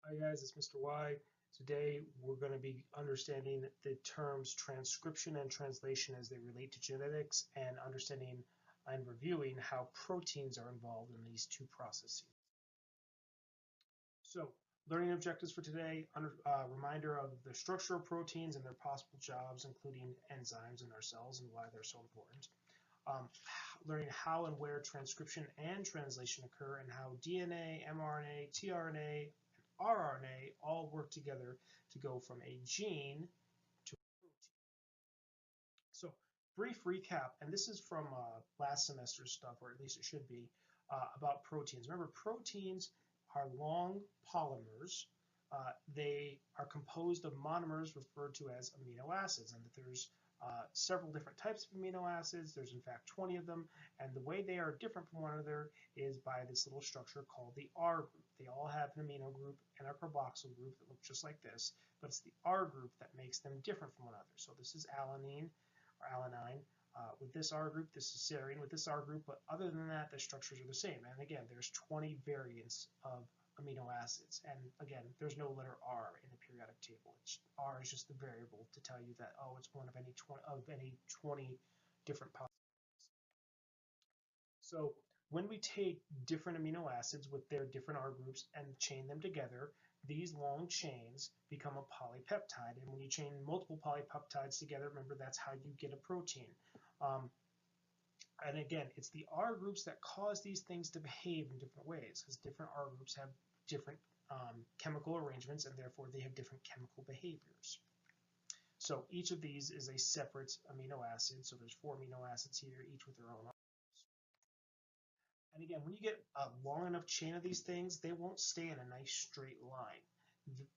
Hi guys, it's Mr. Y. Today we're going to be understanding the terms transcription and translation as they relate to genetics and understanding and reviewing how proteins are involved in these two processes. So, learning objectives for today, reminder of the structure of proteins and their possible jobs, including enzymes in our cells and why they're so important. Learning how and where transcription and translation occur and how DNA, mRNA, tRNA, RNA all work together to go from a gene to a protein. So, brief recap, and this is from last semester's stuff, or at least it should be, about proteins. Remember, proteins are long polymers. They are composed of monomers referred to as amino acids, and that there's several different types of amino acids. There's in fact 20 of them, and the way they are different from one another is by this little structure called the R group. They all have an amino group and a carboxyl group that look just like this, but it's the R group that makes them different from one another. So this is alanine or alanine. With this R group, this is serine with this R group, but other than that, the structures are the same. And again, there's 20 variants of amino acids. And again, there's no letter R in the periodic table. R is just the variable to tell you that, oh, it's one of any 20 different possibilities. So when we take different amino acids with their different R groups and chain them together, these long chains become a polypeptide. And when you chain multiple polypeptides together, remember that's how you get a protein. And again, it's the R groups that cause these things to behave in different ways, because different R groups have different chemical arrangements, and therefore they have different chemical behaviors. So each of these is a separate amino acid. So there's 4 amino acids here, each with their own R groups. And again, when you get a long enough chain of these things, they won't stay in a nice straight line.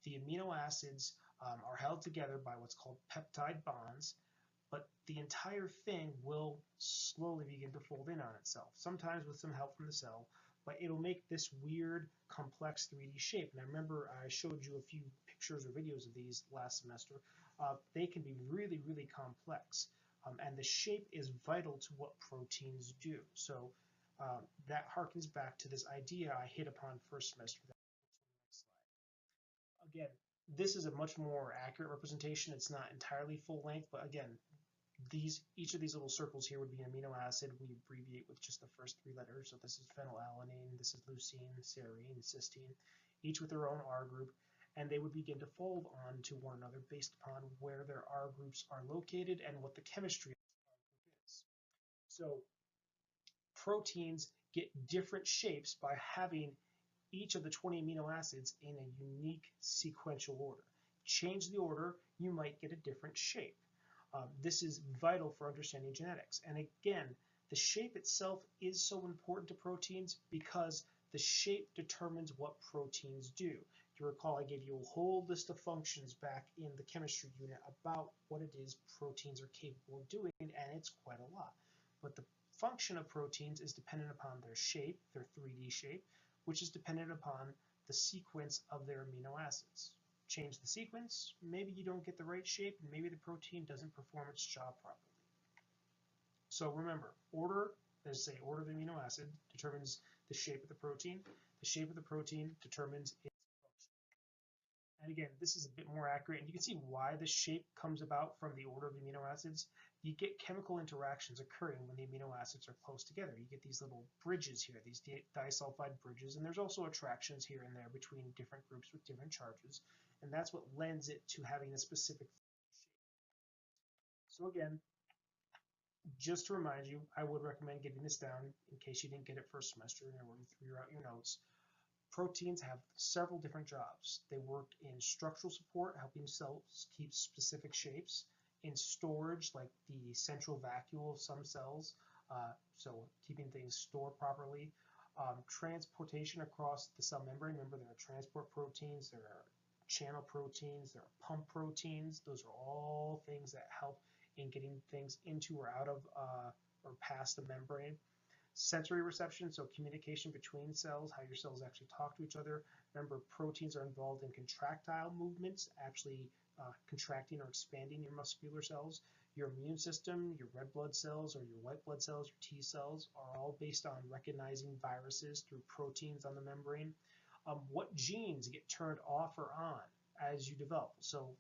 The amino acids are held together by what's called peptide bonds, but the entire thing will slowly begin to fold in on itself, sometimes with some help from the cell, but it'll make this weird, complex 3D shape. And I remember I showed you a few pictures or videos of these last semester. They can be really, really complex, and the shape is vital to what proteins do. So that harkens back to this idea I hit upon first semester. Again, this is a much more accurate representation. It's not entirely full length, but again, each of these little circles here would be an amino acid. We abbreviate with just the first 3 letters. So this is phenylalanine, this is leucine, serine, cysteine, each with their own R group, and they would begin to fold on to one another based upon where their R groups are located and what the chemistry of the R group is. So proteins get different shapes by having each of the 20 amino acids in a unique sequential order. Change the order, you might get a different shape. This is vital for understanding genetics. And again, the shape itself is so important to proteins because the shape determines what proteins do. If you recall, I gave you a whole list of functions back in the chemistry unit about what it is proteins are capable of doing, and it's quite a lot. But the function of proteins is dependent upon their shape, their 3D shape, which is dependent upon the sequence of their amino acids. Change the sequence, maybe you don't get the right shape, and maybe the protein doesn't perform its job properly. So remember, order, let's say order of the amino acid determines the shape of the protein. The shape of the protein determines its function. And again, this is a bit more accurate, and you can see why the shape comes about from the order of the amino acids. You get chemical interactions occurring when the amino acids are close together. You get these little bridges here, these disulfide bridges, and there's also attractions here and there between different groups with different charges, and that's what lends it to having a specific shape. So again, just to remind you, I would recommend getting this down in case you didn't get it first semester and you're working throughout your notes. Proteins have several different jobs. They work in structural support, helping cells keep specific shapes, in storage, like the central vacuole of some cells, so keeping things stored properly, transportation across the cell membrane. Remember, there are transport proteins, there are channel proteins, there are pump proteins. Those are all things that help in getting things into or out of or past the membrane. Sensory reception, so communication between cells, how your cells actually talk to each other. Remember, proteins are involved in contractile movements, actually contracting or expanding your muscular cells. Your immune system, your red blood cells or your white blood cells, your T cells, are all based on recognizing viruses through proteins on the membrane. what genes get turned off or on as you develop. So,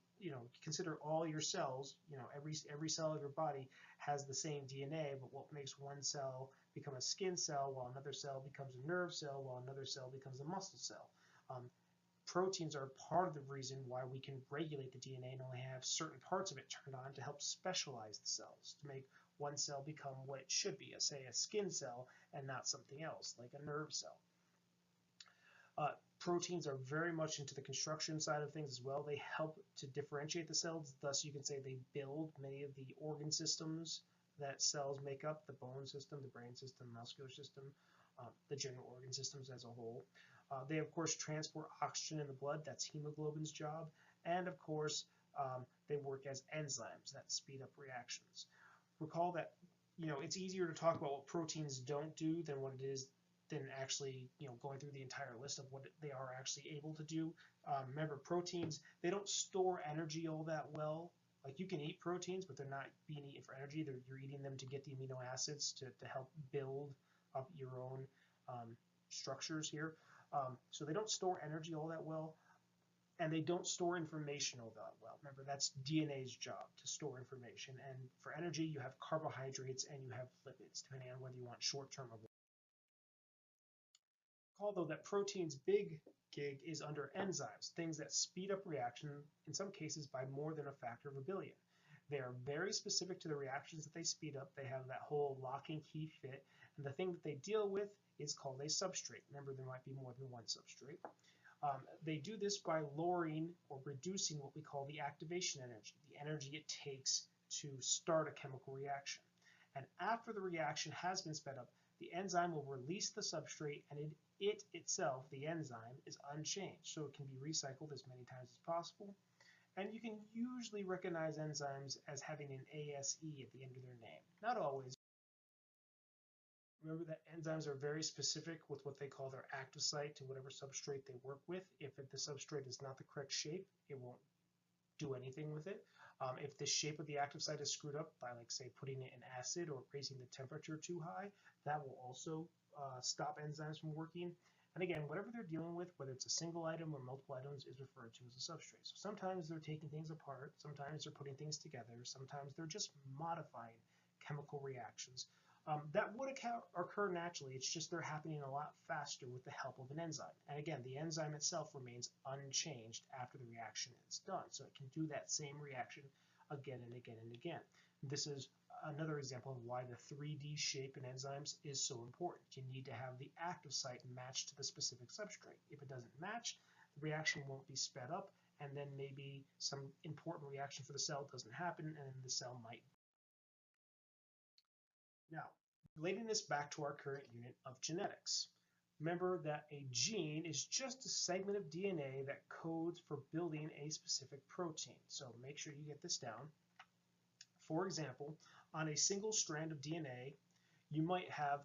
consider all your cells, every cell of your body has the same DNA, but what makes one cell become a skin cell while another cell becomes a nerve cell while another cell becomes a muscle cell. Proteins are part of the reason why we can regulate the DNA and only have certain parts of it turned on to help specialize the cells, to make one cell become what it should be, say a skin cell, and not something else, like a nerve cell. Proteins are very much into the construction side of things as well. They help to differentiate the cells, thus you can say they build many of the organ systems that cells make up, the bone system, the brain system, muscular system, the general organ systems as a whole. They, of course, transport oxygen in the blood. That's hemoglobin's job. And, of course, they work as enzymes that speed up reactions. Recall that, it's easier to talk about what proteins don't do than what it is than actually, going through the entire list of what they are actually able to do. Remember, proteins, they don't store energy all that well. Like, you can eat proteins, but they're not being eaten for energy. You're eating them to get the amino acids to help build up your own structures here. So they don't store energy all that well, and they don't store information all that well. Remember, that's DNA's job, to store information. And for energy, you have carbohydrates and you have lipids, depending on whether you want short-term or long. Recall, though, that protein's big gig is under enzymes, things that speed up reaction, in some cases by more than a factor of a billion. They are very specific to the reactions that they speed up. They have that whole lock and key fit, and the thing that they deal with is called a substrate. Remember, there might be more than one substrate. They do this by lowering or reducing what we call the activation energy, the energy it takes to start a chemical reaction. And after the reaction has been sped up, the enzyme will release the substrate, and it itself, the enzyme, is unchanged, so it can be recycled as many times as possible. And you can usually recognize enzymes as having an ASE at the end of their name. Not always. Remember that enzymes are very specific with what they call their active site to whatever substrate they work with. If the substrate is not the correct shape, it won't do anything with it. If the shape of the active site is screwed up by, like, say, putting it in acid or raising the temperature too high, that will also stop enzymes from working. And again, whatever they're dealing with, whether it's a single item or multiple items, is referred to as a substrate. So sometimes they're taking things apart, sometimes they're putting things together, sometimes they're just modifying chemical reactions. That would occur naturally, it's just they're happening a lot faster with the help of an enzyme. And again, the enzyme itself remains unchanged after the reaction is done, so it can do that same reaction again and again and again. This is another example of why the 3D shape in enzymes is so important. You need to have the active site matched to the specific substrate. If it doesn't match, the reaction won't be sped up, and then maybe some important reaction for the cell doesn't happen, and the cell might. Now, relating this back to our current unit of genetics. Remember that a gene is just a segment of DNA that codes for building a specific protein. So make sure you get this down. For example, on a single strand of DNA, you might have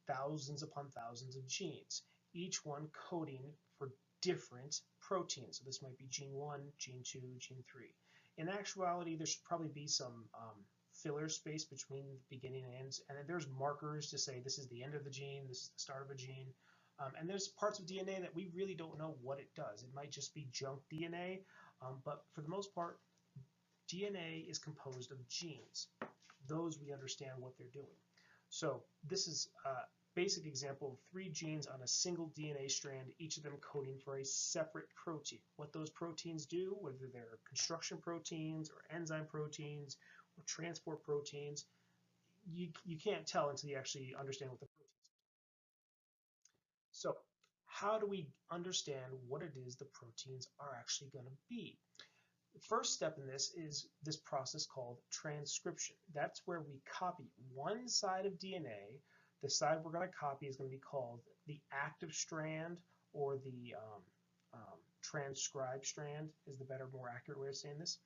thousands upon thousands of genes, each one coding for different proteins. So this might be gene 1, gene 2, gene 3. In actuality, there should probably be some filler space between the beginning and ends, and then there's markers to say this is the end of the gene, this is the start of a gene. And there's parts of DNA that we really don't know what it does. It might just be junk DNA, but for the most part, DNA is composed of genes. Those we understand what they're doing. So this is a basic example of 3 genes on a single DNA strand, each of them coding for a separate protein. What those proteins do, whether they're construction proteins or enzyme proteins or transport proteins, you can't tell until you actually understand what the proteins are. So how do we understand what it is the proteins are actually going to be? The first step in this is this process called transcription. That's where we copy one side of DNA. The side we're going to copy is going to be called the active strand, or the transcribed strand is the better, more accurate way of saying this.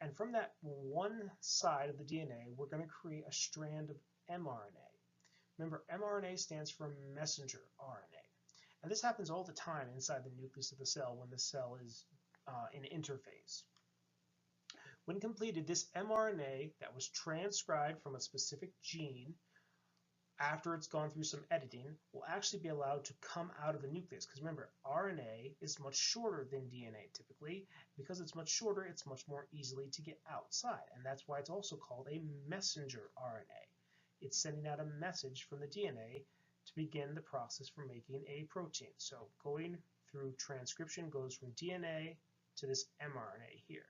And from that one side of the DNA, we're going to create a strand of mRNA. Remember, mRNA stands for messenger RNA. And this happens all the time inside the nucleus of the cell when the cell is in interphase. When completed, this mRNA that was transcribed from a specific gene after it's gone through some editing, will actually be allowed to come out of the nucleus. Because remember, RNA is much shorter than DNA typically. Because it's much shorter, it's much more easily to get outside. And that's why it's also called a messenger RNA. It's sending out a message from the DNA to begin the process for making a protein. So going through transcription goes from DNA to this mRNA here.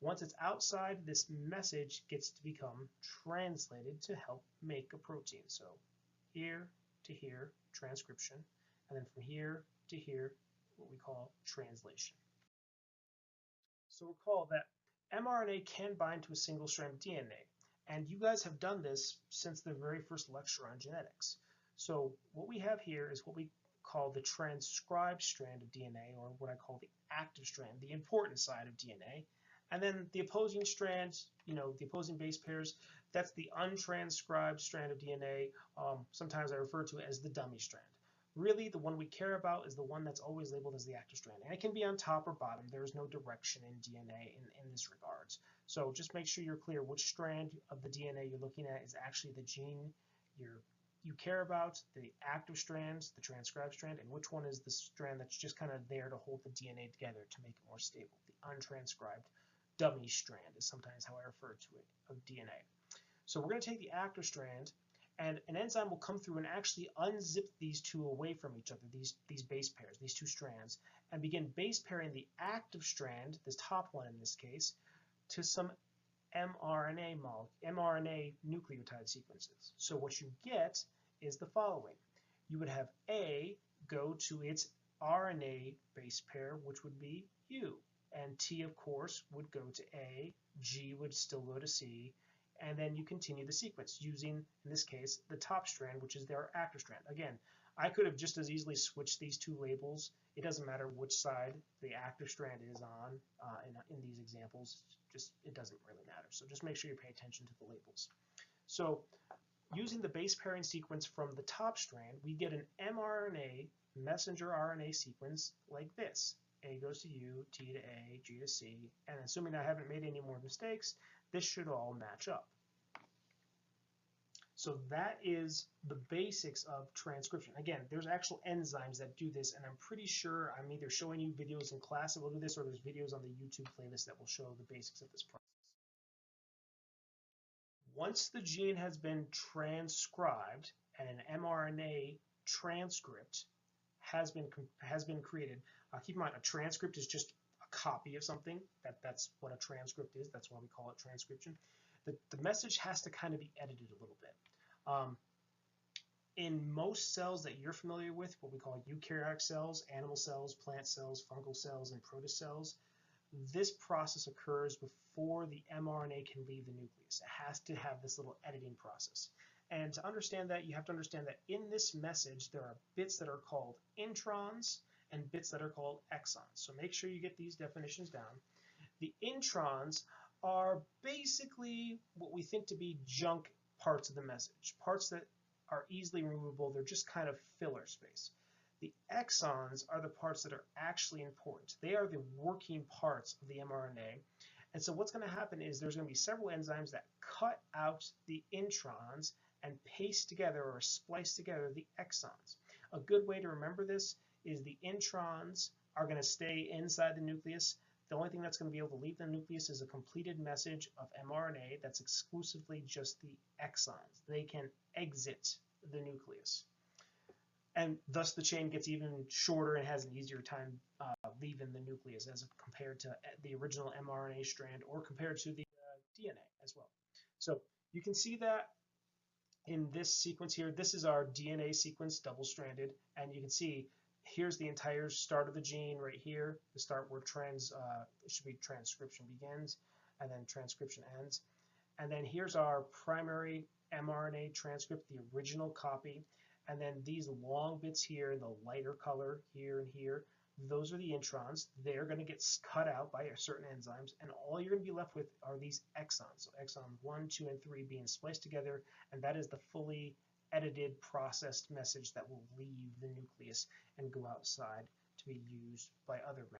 Once it's outside, this message gets to become translated to help make a protein. So here to here, transcription, and then from here to here, what we call translation. So recall that mRNA can bind to a single strand of DNA, and you guys have done this since the very first lecture on genetics. So what we have here is what we call the transcribed strand of DNA, or what I call the active strand, the important side of DNA. And then the opposing strands, the opposing base pairs, that's the untranscribed strand of DNA. Sometimes I refer to it as the dummy strand. Really, the one we care about is the one that's always labeled as the active strand. And it can be on top or bottom. There is no direction in DNA in this regards. So just make sure you're clear which strand of the DNA you're looking at is actually the gene you care about, the active strands, the transcribed strand, and which one is the strand that's just kind of there to hold the DNA together to make it more stable. The untranscribed dummy strand is sometimes how I refer to it, of DNA. So we're going to take the active strand, and an enzyme will come through and actually unzip these two away from each other, these base pairs, these two strands, and begin base pairing the active strand, this top one in this case, to some mRNA nucleotide sequences. So what you get is the following. You would have A go to its RNA base pair, which would be U. And T, of course, would go to A, G would still go to C, and then you continue the sequence using, in this case, the top strand, which is their active strand. Again, I could have just as easily switched these two labels. It doesn't matter which side the active strand is on in these examples. It doesn't really matter. So just make sure you pay attention to the labels. So using the base pairing sequence from the top strand, we get an mRNA messenger RNA sequence like this. A goes to U, T to A, G to C, and assuming I haven't made any more mistakes, this should all match up. So that is the basics of transcription. Again, there's actual enzymes that do this, and I'm pretty sure I'm either showing you videos in class that will do this, or there's videos on the YouTube playlist that will show the basics of this process. Once the gene has been transcribed and an mRNA transcript has been created, keep in mind a transcript is just a copy of something. That's what a transcript is. That's why we call it transcription. The message has to kind of be edited a little bit. In most cells that you're familiar with, what we call eukaryotic cells, animal cells, plant cells, fungal cells, and protocells, this process occurs before the mRNA can leave the nucleus. It has to have this little editing process. And to understand that, you have to understand that in this message, there are bits that are called introns and bits that are called exons. So make sure you get these definitions down. The introns are basically what we think to be junk parts of the message, parts that are easily removable. They're just kind of filler space. The exons are the parts that are actually important. They are the working parts of the mRNA. And so what's going to happen is there's going to be several enzymes that cut out the introns and paste together or splice together the exons. A good way to remember this is the introns are going to stay inside the nucleus. The only thing that's going to be able to leave the nucleus is a completed message of mRNA that's exclusively just the exons. They can exit the nucleus. And thus the chain gets even shorter and has an easier time leaving the nucleus as compared to the original mRNA strand or compared to the DNA as well. So you can see that in this sequence here. This is our DNA sequence, double-stranded, and you can see here's the entire start of the gene right here, the start where it should be transcription begins and then transcription ends. And then here's our primary mRNA transcript, the original copy. And then these long bits here in the lighter color here and here, those are the introns. They're going to get cut out by certain enzymes, and all you're going to be left with are these exons. So exon 1, 2, and 3 being spliced together, and that is the fully edited, processed message that will leave the nucleus and go outside to be used by other members.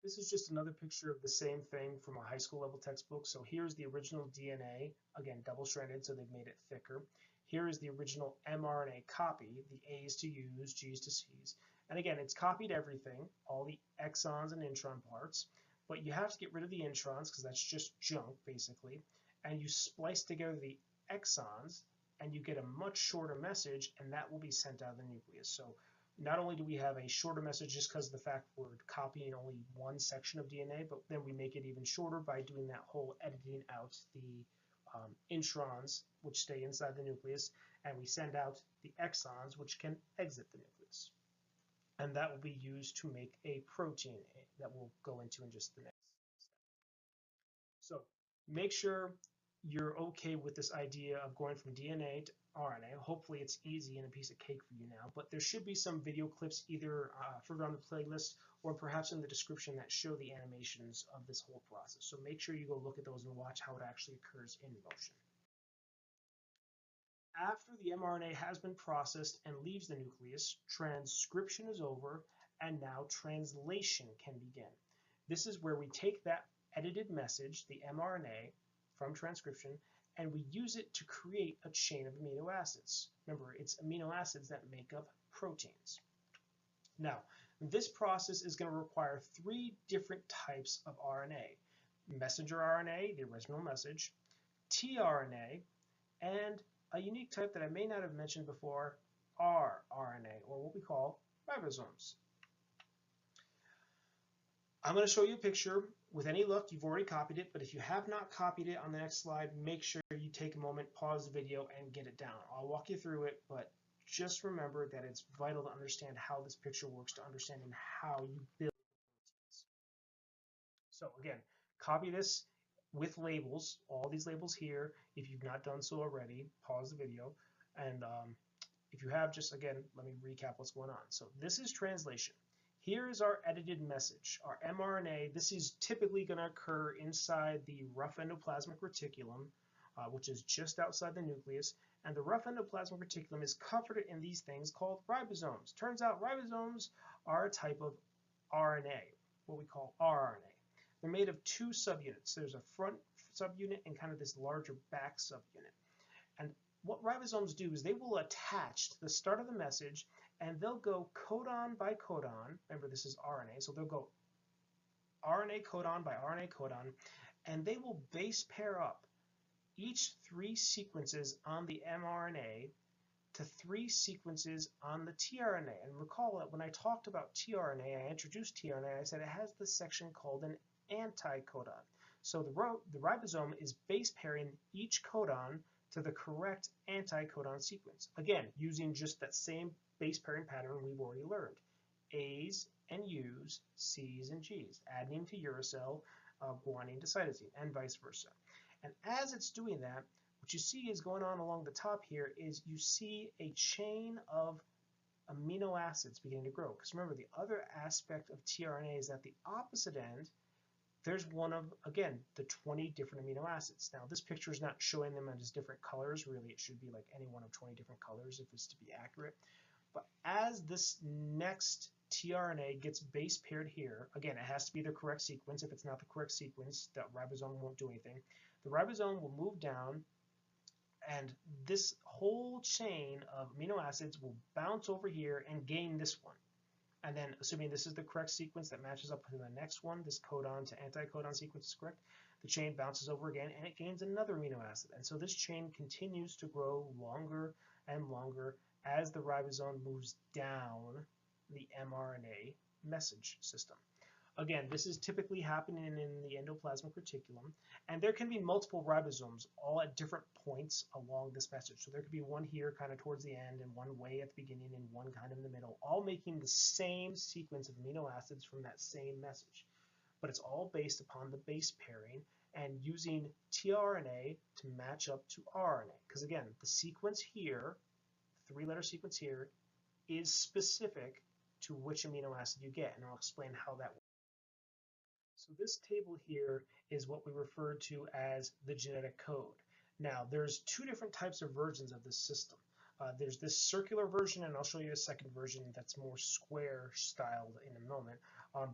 This is just another picture of the same thing from a high school level textbook. So here's the original DNA, again double-stranded, so they've made it thicker. Here is the original mRNA copy, the A's to U's, G's to C's. And again, it's copied everything, all the exons and intron parts, but you have to get rid of the introns because that's just junk, basically. And you splice together the exons, and you get a much shorter message, and that will be sent out of the nucleus. So not only do we have a shorter message just because of the fact we're copying only one section of DNA, but then we make it even shorter by doing that whole editing out the introns, which stay inside the nucleus, and we send out the exons, which can exit the nucleus. And that will be used to make a protein that we'll go into in just the next step. So make sure you're okay with this idea of going from DNA to RNA. Hopefully it's easy and a piece of cake for you now, but there should be some video clips either further on the playlist or perhaps in the description that show the animations of this whole process. So make sure you go look at those and watch how it actually occurs in motion. After the mRNA has been processed and leaves the nucleus, transcription is over, and now translation can begin. This is where we take that edited message, the mRNA, from transcription, and we use it to create a chain of amino acids. Remember, it's amino acids that make up proteins. Now, this process is going to require 3 different types of RNA. Messenger RNA, the original message, tRNA, and a unique type that I may not have mentioned before, rRNA, or what we call ribosomes. I'm going to show you a picture. With any luck, you've already copied it, but if you have not copied it on the next slide, make sure you take a moment, pause the video, and get it down. I'll walk you through it, but just remember that it's vital to understand how this picture works, to understanding how you build proteins. So again, copy this with labels, all these labels here. If you've not done so already, pause the video. And if you have, just again, let me recap what's going on. So this is translation. Here is our edited message, our mRNA. This is typically going to occur inside the rough endoplasmic reticulum, which is just outside the nucleus. And the rough endoplasmic reticulum is covered in these things called ribosomes. Turns out ribosomes are a type of RNA, what we call rRNA. They're made of 2 subunits. There's a front subunit and kind of this larger back subunit. And what ribosomes do is they will attach to the start of the message, and they'll go codon by codon. Remember, this is RNA, so they'll go RNA codon by RNA codon, and they will base pair up each 3 sequences on the mRNA to 3 sequences on the tRNA. And recall that when I talked about tRNA, I introduced tRNA, I said it has this section called an anticodon. So the ribosome is base pairing each codon to the correct anticodon sequence. Again, using just that same base pairing pattern we've already learned. A's and U's, C's and G's, adenine to uracil, guanine to cytosine, and vice versa. And as it's doing that, what you see is going on along the top here is you see a chain of amino acids beginning to grow. Because remember, the other aspect of tRNA is at the opposite end, there's one of, again, the 20 different amino acids. Now, this picture is not showing them as different colors. Really, it should be like any one of 20 different colors if it's to be accurate. But as this next tRNA gets base paired here, again, it has to be the correct sequence. If it's not the correct sequence, the ribosome won't do anything. The ribosome will move down, and this whole chain of amino acids will bounce over here and gain this one. And then, assuming this is the correct sequence that matches up to the next one, this codon to anticodon sequence is correct, the chain bounces over again and it gains another amino acid. And so this chain continues to grow longer and longer as the ribosome moves down the mRNA message system. Again, this is typically happening in the endoplasmic reticulum, and there can be multiple ribosomes all at different points along this message. So there could be one here kind of towards the end and one way at the beginning and one kind of in the middle, all making the same sequence of amino acids from that same message. But it's all based upon the base pairing and using tRNA to match up to RNA. Because again, the sequence here, the 3-letter sequence here, is specific to which amino acid you get, and I'll explain how that works. So this table here is what we refer to as the genetic code. Now, there's 2 different types of versions of this system. There's this circular version, and I'll show you a second version that's more square styled in a moment.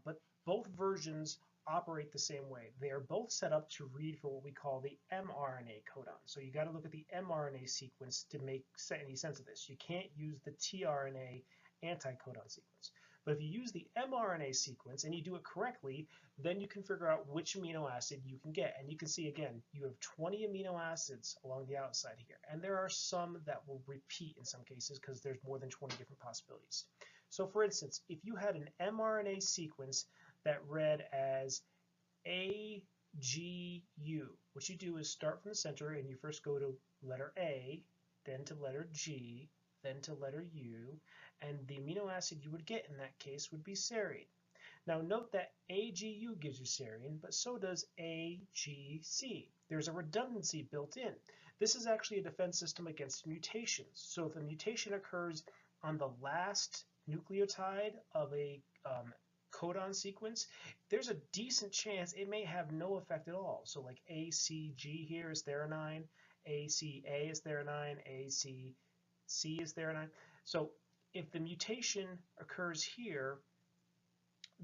But both versions operate the same way. They are both set up to read for what we call the mRNA codon. So you got to look at the mRNA sequence to make any sense of this. You can't use the tRNA anticodon sequence. But if you use the mRNA sequence and you do it correctly, then you can figure out which amino acid you can get. And you can see, again, you have 20 amino acids along the outside here. And there are some that will repeat in some cases because there's more than 20 different possibilities. So for instance, if you had an mRNA sequence that read as AGU, what you do is start from the center and you first go to letter A, then to letter G, then to letter U, and the amino acid you would get in that case would be serine. Now note that AGU gives you serine, but so does AGC. There's a redundancy built in. This is actually a defense system against mutations. So if a mutation occurs on the last nucleotide of a codon sequence, there's a decent chance it may have no effect at all. So like ACG here is threonine, ACA is threonine, ACC is threonine. So if the mutation occurs here,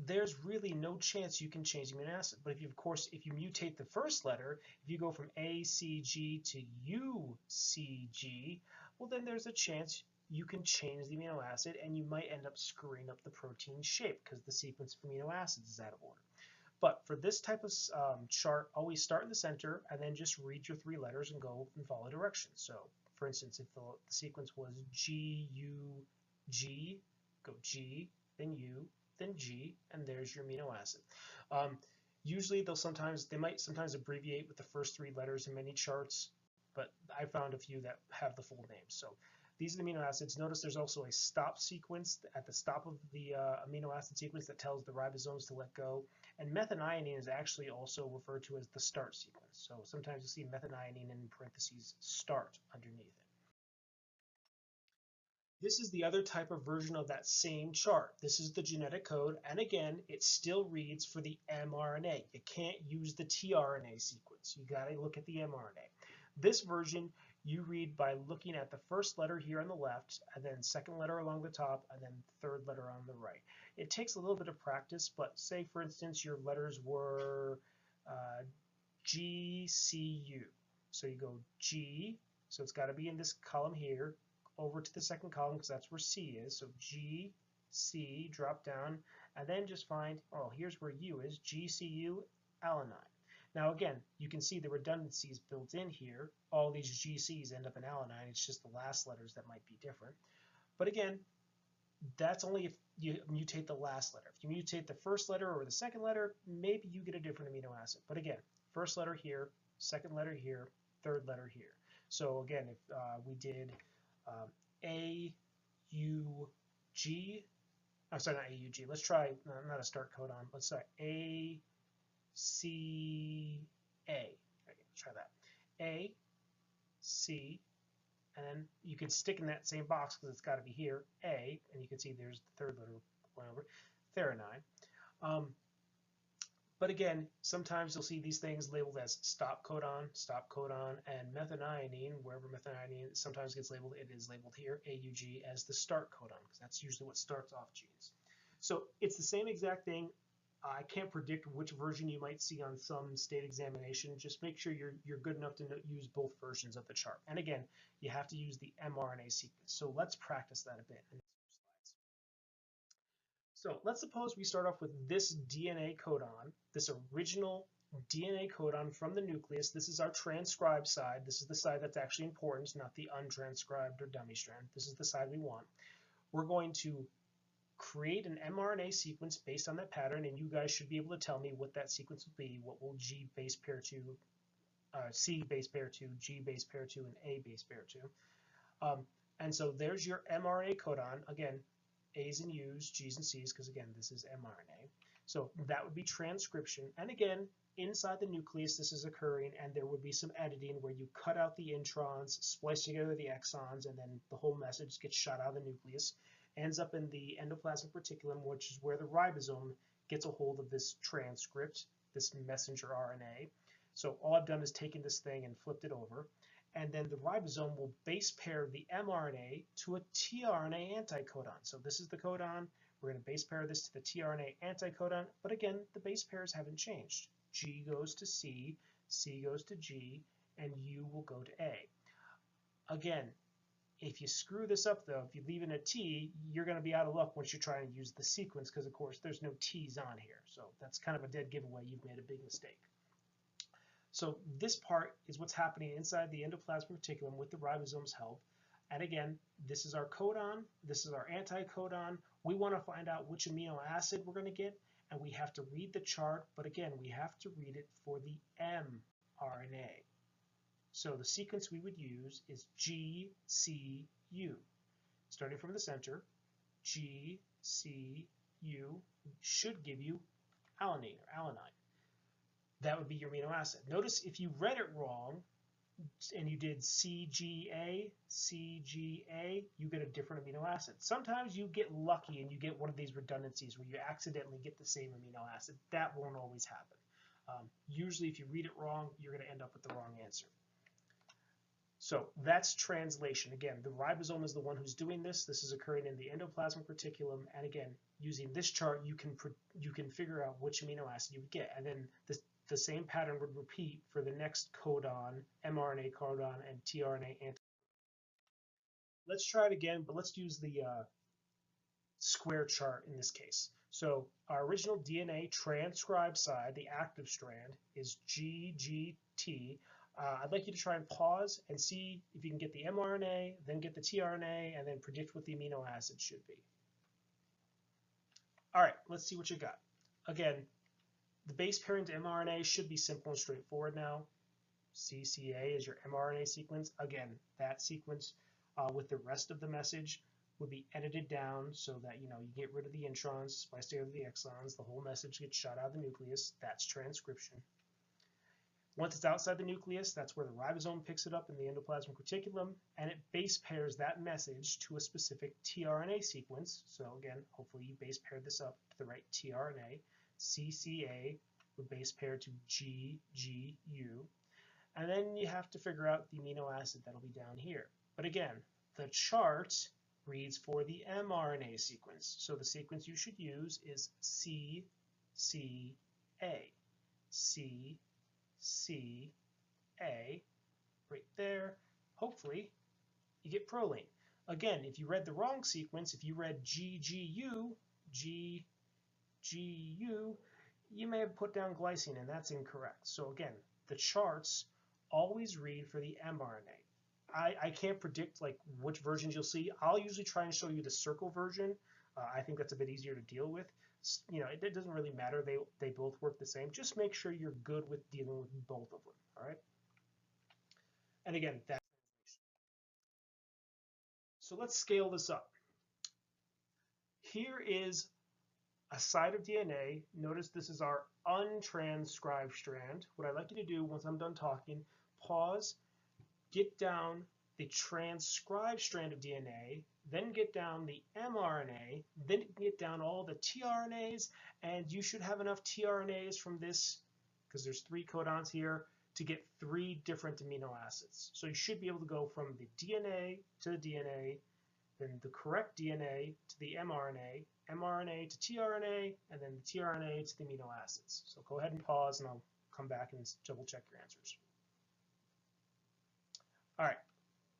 there's really no chance you can change the amino acid. But if you, of course, if you mutate the first letter, if you go from ACG to UCG, well then there's a chance you can change the amino acid and you might end up screwing up the protein shape because the sequence of amino acids is out of order. But for this type of chart, always start in the center and then just read your 3 letters and go and follow directions. So for instance, if the sequence was GUG, go G, then U, then G, and there's your amino acid. Usually they might sometimes abbreviate with the first 3 letters in many charts, but I found a few that have the full name. So these are the amino acids. Notice there's also a stop sequence at the stop of the amino acid sequence that tells the ribosomes to let go. And methionine is actually also referred to as the start sequence. So sometimes you see methionine in parentheses start underneath it. This is the other type of version of that same chart. This is the genetic code, and again, it still reads for the mRNA. You can't use the tRNA sequence. You got to look at the mRNA. This version, you read by looking at the first letter here on the left, and then second letter along the top, and then third letter on the right. It takes a little bit of practice, but say, for instance, your letters were GCU. So you go G, so it's got to be in this column here, over to the second column because that's where C is. So G, C, drop down, and then just find, oh, here's where U is, GCU, alanine. Now again, you can see the redundancies built in here. All these GCs end up in alanine. It's just the last letters that might be different. But again, that's only if you mutate the last letter. If you mutate the first letter or the second letter, maybe you get a different amino acid. But again, first letter here, second letter here, third letter here. So again, if we did AUG, I'm sorry, not AUG. Let's try, not a start codon. Let's try ACA. Okay, let's try that. A, C, and then you can stick in that same box because it's got to be here, A, and you can see there's the third letter going over, threonine. But again, sometimes you'll see these things labeled as stop codon, and methionine, wherever methionine sometimes gets labeled, it is labeled here, AUG, as the start codon, because that's usually what starts off genes. So it's the same exact thing. I can't predict which version you might see on some state examination. Just make sure you're good enough to use both versions of the chart. And again, you have to use the mRNA sequence. So let's practice that a bit. So let's suppose we start off with this DNA codon, this original DNA codon from the nucleus. This is our transcribed side. This is the side that's actually important, not the untranscribed or dummy strand. This is the side we want. We're going to create an mRNA sequence based on that pattern, and you guys should be able to tell me what that sequence will be. What will G base pair to, C base pair to, G base pair to, and A base pair to. And so there's your mRNA codon. Again, A's and U's, G's and C's, because again, this is mRNA. So that would be transcription. And again, inside the nucleus, this is occurring, and there would be some editing where you cut out the introns, splice together the exons, and then the whole message gets shot out of the nucleus, ends up in the endoplasmic reticulum, which is where the ribosome gets a hold of this transcript, this messenger RNA. So all I've done is taken this thing and flipped it over. and then the ribosome will base pair the mRNA to a tRNA anticodon. So this is the codon. We're going to base pair this to the tRNA anticodon, but again, the base pairs haven't changed. G goes to C, C goes to G, and U will go to A. Again, if you screw this up though, if you leave in a T, you're going to be out of luck once you're trying to use the sequence because of course there's no T's on here. So that's kind of a dead giveaway. You've made a big mistake. So this part is what's happening inside the endoplasmic reticulum with the ribosome's help. And again, this is our codon, this is our anticodon. We want to find out which amino acid we're going to get, and we have to read the chart, but again, we have to read it for the mRNA. So the sequence we would use is GCU. Starting from the center, GCU should give you alanine or alanine. That would be your amino acid. Notice if you read it wrong and you did CGA, you get a different amino acid. Sometimes you get lucky and you get one of these redundancies where you accidentally get the same amino acid. That won't always happen. Usually if you read it wrong, you're going to end up with the wrong answer. So that's translation. Again, the ribosome is the one who's doing this. This is occurring in the endoplasmic reticulum. And again, using this chart, you can figure out which amino acid you would get. And then the same pattern would repeat for the next codon, mRNA codon, and tRNA anticodon. Let's try it again, but let's use the square chart in this case. So our original DNA transcribed side, the active strand, is GGT. I'd like you to try and pause and see if you can get the mRNA, then get the tRNA, and then predict what the amino acid should be. All right, let's see what you got. Again, the base pairing to mRNA should be simple and straightforward now. CCA is your mRNA sequence. Again, that sequence with the rest of the message would be edited down so that you get rid of the introns, splice together the exons, the whole message gets shot out of the nucleus. That's transcription. Once it's outside the nucleus, that's where the ribosome picks it up in the endoplasmic reticulum, and it base pairs that message to a specific tRNA sequence. So again, hopefully you base paired this up to the right tRNA. CCA would base pair to GGU. And then you have to figure out the amino acid that'll be down here. But again, the chart reads for the mRNA sequence. So the sequence you should use is CCA. CCA, right there. Hopefully you get proline. Again, if you read the wrong sequence, if you read GGU, you may have put down glycine, and that's incorrect. So again, the charts always read for the mRNA. I can't predict like which versions you'll see. I'll usually try and show you the circle version. I think that's a bit easier to deal with. It doesn't really matter. They both work the same. Just make sure you're good with dealing with both of them. All right. And again, that's so let's scale this up. Here is a side of DNA. Notice this is our untranscribed strand. What I'd like you to do once I'm done talking, pause, get down the transcribed strand of DNA, then get down the mRNA, then get down all the tRNAs, and you should have enough tRNAs from this, because there's 3 codons here, to get 3 different amino acids. So you should be able to go from the DNA to the DNA, then the correct DNA to the mRNA, mRNA to tRNA, and then the tRNA to the amino acids. So go ahead and pause, and I'll come back and double check your answers. All right,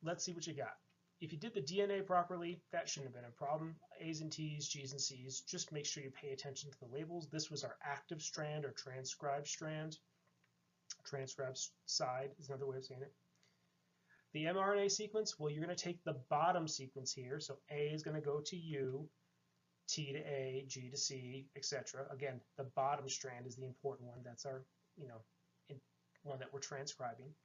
let's see what you got. If you did the DNA properly, that shouldn't have been a problem. A's and T's, G's and C's, just make sure you pay attention to the labels. This was our active strand or transcribed strand. Transcribed side is another way of saying it. The mRNA sequence, well, you're going to take the bottom sequence here. So A is going to go to U, T to A, G to C, etc. Again, the bottom strand is the important one. That's our, one that we're transcribing.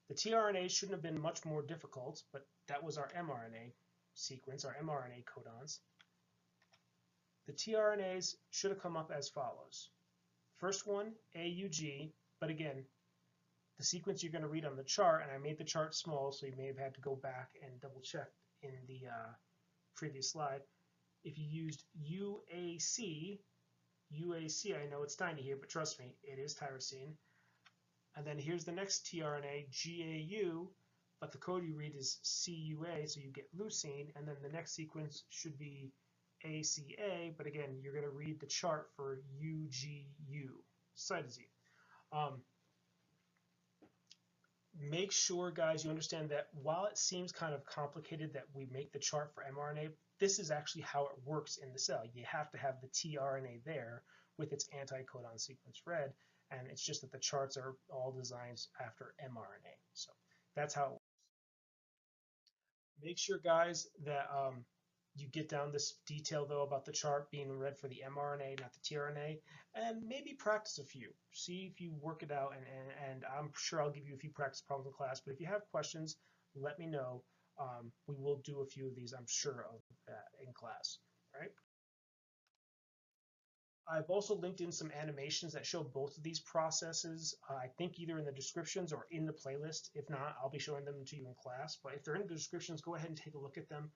The tRNAs shouldn't have been much more difficult, but that was our mRNA sequence, our mRNA codons. The tRNAs should have come up as follows. First one, AUG, but again, the sequence you're going to read on the chart, and I made the chart small, so you may have had to go back and double check in the previous slide. If you used UAC, I know it's tiny here, but trust me, it is tyrosine. And then here's the next tRNA, GAU, but the code you read is CUA, so you get leucine, and then the next sequence should be ACA, but again, you're going to read the chart for UGU, cytosine. Make sure, guys, you understand that while it seems kind of complicated that we make the chart for mRNA, this is actually how it works in the cell. You have to have the tRNA there with its anti-codon sequence read, and it's just that the charts are all designed after mRNA. So that's how it works. Make sure, guys, that you get down this detail, though, about the chart being read for the mRNA, not the tRNA, and maybe practice a few. See if you work it out, and I'm sure I'll give you a few practice problems in class, but if you have questions, let me know. We will do a few of these, I'm sure, of in class. All right? I've also linked in some animations that show both of these processes, I think either in the descriptions or in the playlist. If not, I'll be showing them to you in class, but if they're in the descriptions, go ahead and take a look at them.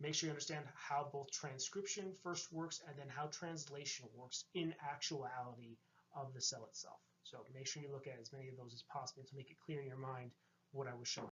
Make sure you understand how both transcription first works and then how translation works in actuality of the cell itself. So make sure you look at as many of those as possible to make it clear in your mind what I was showing.